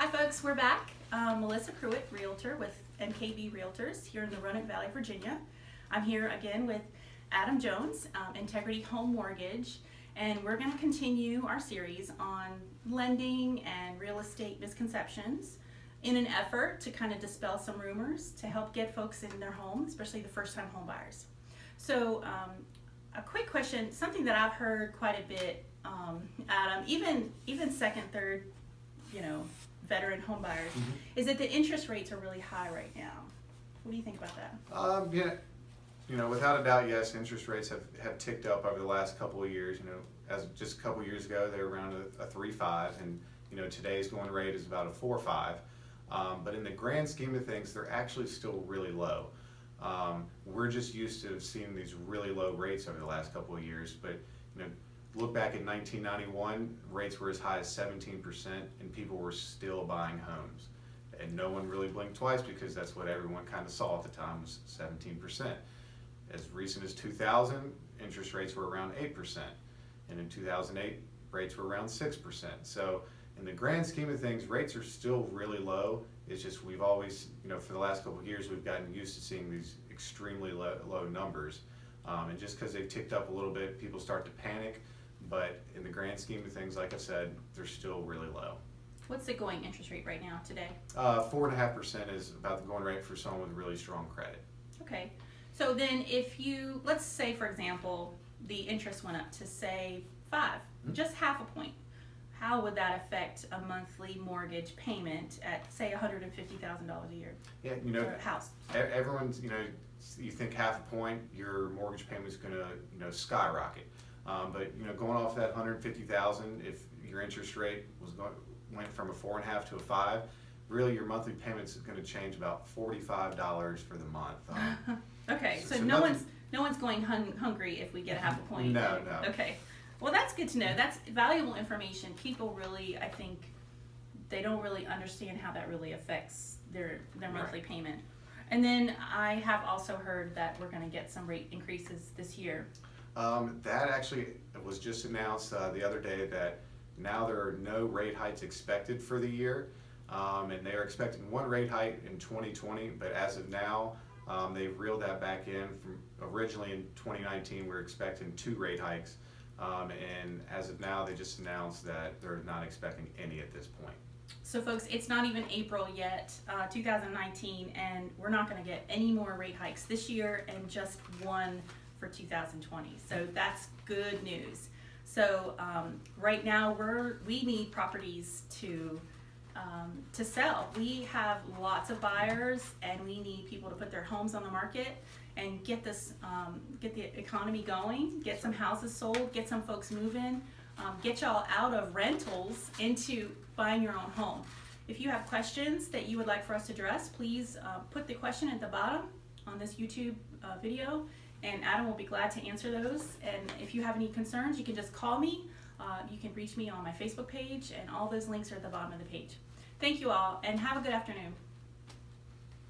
Hi folks, we're back. Melissa Pruett, Realtor with MKB Realtors here in the Roanoke Valley, Virginia. I'm here again with Adam Jones, Integrity Home Mortgage, and we're going to continue our series on lending and real estate misconceptions in an effort to kind of dispel some rumors to help get folks in their home, especially the first-time home buyers. So a quick question, something that I've heard quite a bit, Adam, even second, third, veteran home buyers, is that the interest rates are really high right now. What do you think about that? Without a doubt, yes, interest rates have ticked up over the last couple of years. As just a couple of years ago, they were around a 3.5, and today's going rate is about a 4.5. But in the grand scheme of things, they're actually still really low. We're just used to seeing these really low rates over the last couple of years, but look back at 1991, rates were as high as 17%, and people were still buying homes. And no one really blinked twice because that's what everyone kind of saw at the time was 17%. As recent as 2000, interest rates were around 8%. And in 2008, rates were around 6%. So in the grand scheme of things, rates are still really low. It's just we've always, for the last couple of years, we've gotten used to seeing these extremely low numbers. And just because they've ticked up a little bit, people start to panic. But in the grand scheme of things, like I said, they're still really low. What's the going interest rate right now today? 4.5% is about the going rate for someone with really strong credit. Okay. So then if let's say for example, the interest went up to say 5, just half a point. How would that affect a monthly mortgage payment at say $150,000 a year? Yeah, for a house. Everyone's, you think half a point, your mortgage payment is going to, skyrocket. But going off that $150,000, if your interest rate went from a 4.5 to a 5, really your monthly payments is going to change about $45 for the month. Okay, so no one's going hungry if we get a half a point. No. Okay, well that's good to know. That's valuable information. People really, I think, they don't really understand how that really affects their monthly payment. And then I have also heard that we're going to get some rate increases this year. That actually was just announced the other day that now there are no rate hikes expected for the year, and they are expecting one rate hike in 2020, but as of now, they've reeled that back in. From originally in 2019, we were expecting 2 rate hikes, and as of now, they just announced that they're not expecting any at this point. So folks, it's not even April yet, 2019, and we're not going to get any more rate hikes this year, and just one for 2020. So that's good news. So right now we need properties to sell. We have lots of buyers, and we need people to put their homes on the market and get the economy going, get some houses sold, get some folks moving, get y'all out of rentals into buying your own home. If you have questions that you would like for us to address, please put the question at the bottom on this YouTube video, and Adam will be glad to answer those. And if you have any concerns, you can just call me. You can reach me on my Facebook page, and all those links are at the bottom of the page. Thank you all, and have a good afternoon.